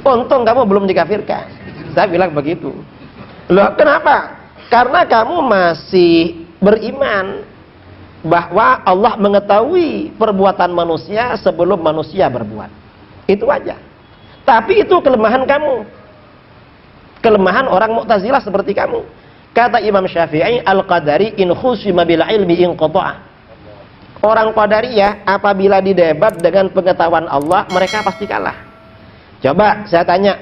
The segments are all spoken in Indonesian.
Untung kamu belum dikafirkan. Saya bilang begitu. Loh, kenapa? Karena kamu masih beriman bahwa Allah mengetahui perbuatan manusia sebelum manusia berbuat. Itu aja. Tapi itu kelemahan kamu. Kelemahan orang Mu'tazilah seperti kamu. Kata Imam Syafi'i, al-qadari in khusima bil ilmi in qata'a. Orang Qadariyah apabila didebat dengan pengetahuan Allah, mereka pasti kalah. Coba saya tanya,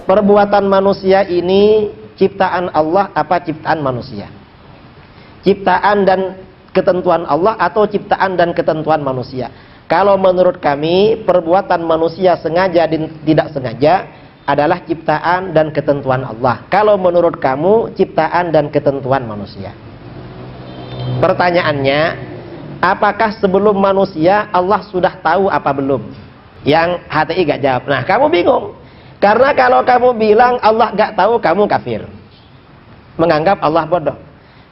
perbuatan manusia ini ciptaan Allah apa ciptaan manusia? Ciptaan dan ketentuan Allah atau ciptaan dan ketentuan manusia? Kalau menurut kami, perbuatan manusia sengaja dan tidak sengaja adalah ciptaan dan ketentuan Allah. Kalau menurut kamu, ciptaan dan ketentuan manusia. Pertanyaannya, apakah sebelum manusia Allah sudah tahu apa belum? Yang HTI gak jawab. Nah, kamu bingung. Karena kalau kamu bilang Allah gak tahu, kamu kafir. Menganggap Allah bodoh.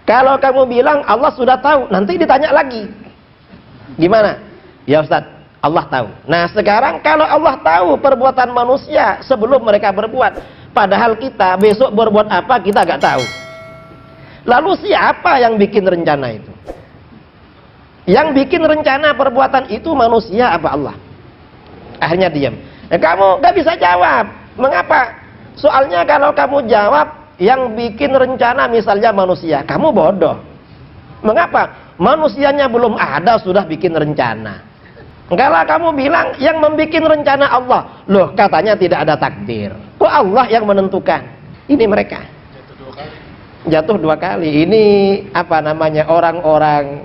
Kalau kamu bilang Allah sudah tahu, nanti ditanya lagi. Gimana? Ya Ustaz, Allah tahu. Nah, sekarang kalau Allah tahu perbuatan manusia sebelum mereka berbuat, padahal kita besok berbuat apa kita gak tahu. Lalu siapa yang bikin rencana itu? Yang bikin rencana perbuatan itu manusia apa Allah? Akhirnya diam. Nah, kamu gak bisa jawab. Mengapa? Soalnya kalau kamu jawab yang bikin rencana misalnya manusia, kamu bodoh. Mengapa? Manusianya belum ada sudah bikin rencana. Kalau kamu bilang yang membikin rencana Allah, loh katanya tidak ada takdir. Kok Allah yang menentukan? Ini mereka. Jatuh dua kali. Ini apa namanya, orang-orang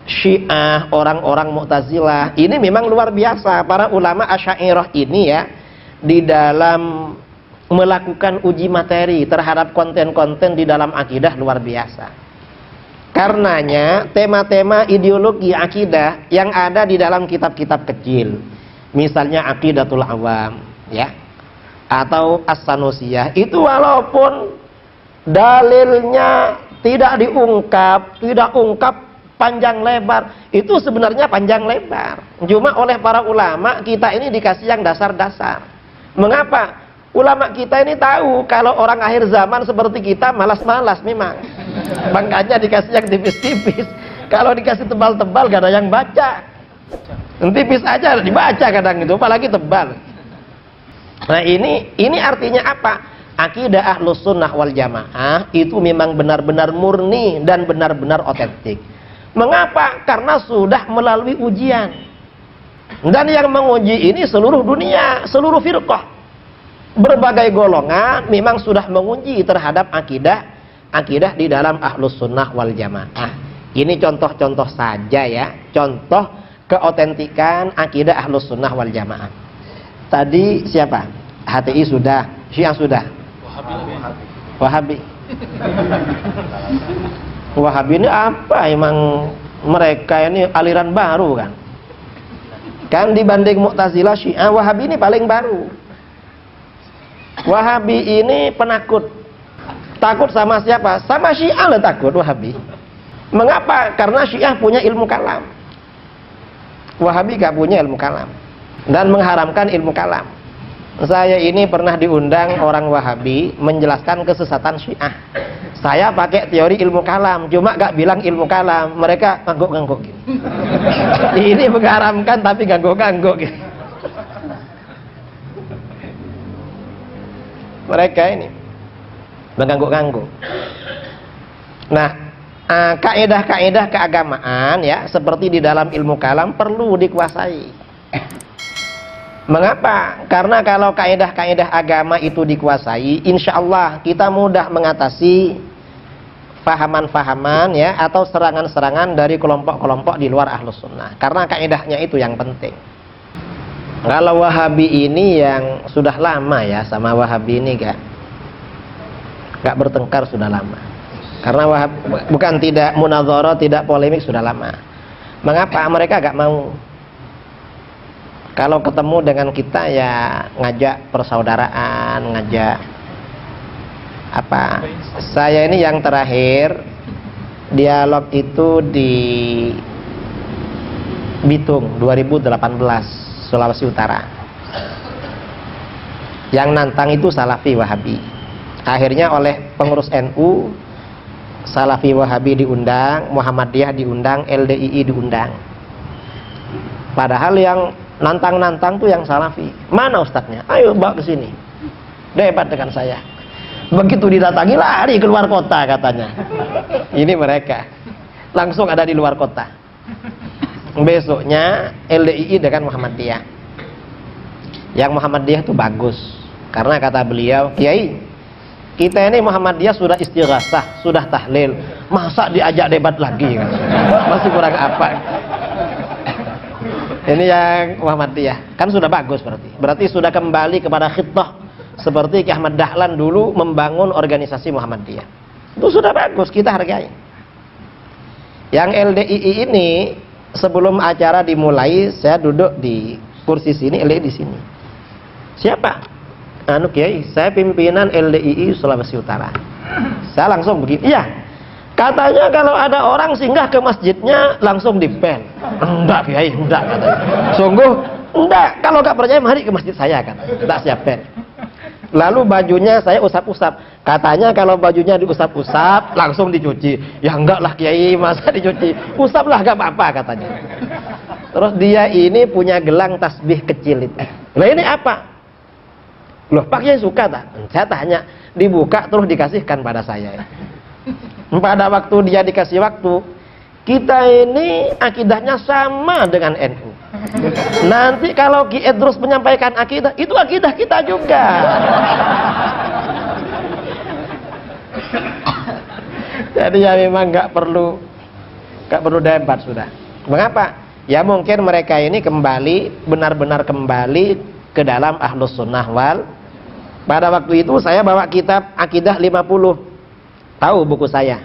Syiah, orang-orang Mu'tazilah. Ini memang luar biasa. Para ulama Asy'ariyah ini ya, di dalam melakukan uji materi terhadap konten-konten di dalam akidah luar biasa. Karenanya tema-tema ideologi akidah yang ada di dalam kitab-kitab kecil, misalnya Aqidatul Awam ya, atau As-Sanusiyah, itu walaupun dalilnya tidak diungkap panjang lebar, itu sebenarnya panjang lebar. Cuma oleh para ulama kita ini dikasih yang dasar-dasar. Mengapa? Ulama kita ini tahu kalau orang akhir zaman seperti kita malas-malas memang. Makanya dikasih yang tipis-tipis. Kalau dikasih tebal-tebal gak ada yang baca. Tipis aja dibaca kadang itu, apalagi tebal. Nah ini artinya apa? Akidah Ahlus Sunnah wal Jamaah itu memang benar-benar murni dan benar-benar otentik. Mengapa? Karena sudah melalui ujian. Dan yang menguji ini seluruh dunia, seluruh firqah. Berbagai golongan memang sudah menguji terhadap akidah di dalam Ahlus Sunnah wal Jamaah. Ini contoh-contoh saja ya, contoh keotentikan akidah Ahlus Sunnah wal Jamaah. Tadi siapa? HTI sudah, Syiah sudah. Wahabi. Wahabi ini apa? Emang mereka ini aliran baru kan? Kan dibanding Mu'tazilah, Syiah, Wahabi ini paling baru. Wahabi ini penakut. Takut sama siapa? Sama Syiah lah takut Wahabi. Mengapa? Karena Syiah punya ilmu kalam. Wahabi gak punya ilmu kalam dan mengharamkan ilmu kalam. Saya ini pernah diundang orang Wahabi menjelaskan kesesatan Syiah. Saya pakai teori ilmu kalam, cuma gak bilang ilmu kalam. Mereka ngangguk-ngangguk gitu. Ini mengharamkan tapi ngangguk-ngangguk gitu. Mereka ini mengangguk-angguk. Nah, kaidah-kaidah keagamaan ya, seperti di dalam ilmu kalam perlu dikuasai. Mengapa? Karena kalau kaidah-kaidah agama itu dikuasai, insya Allah kita mudah mengatasi fahaman-fahaman ya, atau serangan-serangan dari kelompok-kelompok di luar Ahlus Sunnah. Karena kaidahnya itu yang penting. Kalau Wahabi ini yang sudah lama ya, sama Wahabi ini gak bertengkar sudah lama. Karena Wahabi bukan tidak munadzarah, tidak polemik, sudah lama. Mengapa? Mereka gak mau. Kalau ketemu dengan kita ya ngajak persaudaraan, ngajak apa? Saya ini yang terakhir dialog itu di Bitung 2018, Sulawesi Utara. Yang nantang itu Salafi Wahabi. Akhirnya oleh pengurus NU, Salafi Wahabi diundang, Muhammadiyah diundang, LDII diundang. Padahal yang nantang-nantang tuh yang Salafi. Mana ustadznya? Ayo bawa ke sini. Debat dengan saya. Begitu didatangi lari keluar kota katanya. Ini mereka. Langsung ada di luar kota. Besoknya LDII dengan Muhammadiyah. Yang Muhammadiyah itu bagus. Karena kata beliau, Kiai, kita ini Muhammadiyah sudah istighasah, sudah tahlil, masa diajak debat lagi? Masih kurang apa? Ini yang Muhammadiyah, kan sudah bagus berarti sudah kembali kepada khitbah seperti Ki Ahmad Dahlan dulu membangun organisasi Muhammadiyah. Itu sudah bagus, kita hargai. Yang LDII ini sebelum acara dimulai, saya duduk di kursi sini, LDII di sini. Siapa? Kiai, saya pimpinan LDII Sulawesi Utara. Saya langsung begini, iya. Katanya kalau ada orang singgah ke masjidnya langsung di-ban. Enggak Kiai, enggak katanya. Sungguh, enggak. Kalau enggak percaya mari ke masjid saya kan. Enggak siap ban. Lalu bajunya saya usap-usap. Katanya kalau bajunya diusap-usap langsung dicuci. Ya enggak lah Kiai, masa dicuci? Usaplah enggak apa-apa katanya. Terus dia ini punya gelang tasbih kecil itu. Nah ini apa? Loh, Pak Kiai suka tak? Saya tanya, dibuka terus dikasihkan pada saya. Pada waktu dia dikasih waktu, kita ini akidahnya sama dengan NU. Nanti kalau Ki Idrus menyampaikan akidah, itu akidah kita juga. Jadi ya memang nggak perlu debat sudah. Mengapa? Ya mungkin mereka ini benar-benar kembali ke dalam Ahlus Sunnah wal. Pada waktu itu saya bawa kitab Akidah 50. Tahu buku saya?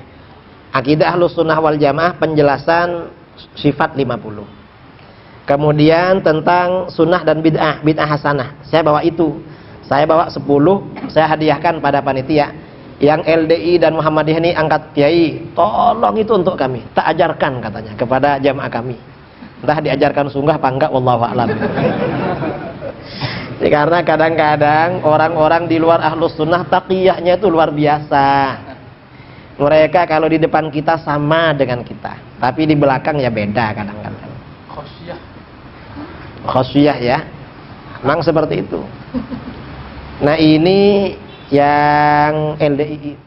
Akidah Ahlus Sunnah wal Jamaah penjelasan sifat 50. Kemudian tentang sunnah dan bid'ah hasanah. Saya bawa itu. Saya bawa 10, saya hadiahkan pada panitia. Yang LDI dan Muhammadiyah ini angkat, Kiai, tolong itu untuk kami. Tak ajarkan katanya kepada jamaah kami. Entah diajarkan sungguh apa enggak, wallahu a'lam. Karena kadang-kadang orang-orang di luar Ahlus Sunnah taqiyahnya itu luar biasa. Mereka kalau di depan kita sama dengan kita, tapi di belakang ya beda kadang-kadang. Khosyah ya, memang seperti itu. Nah ini yang LDII.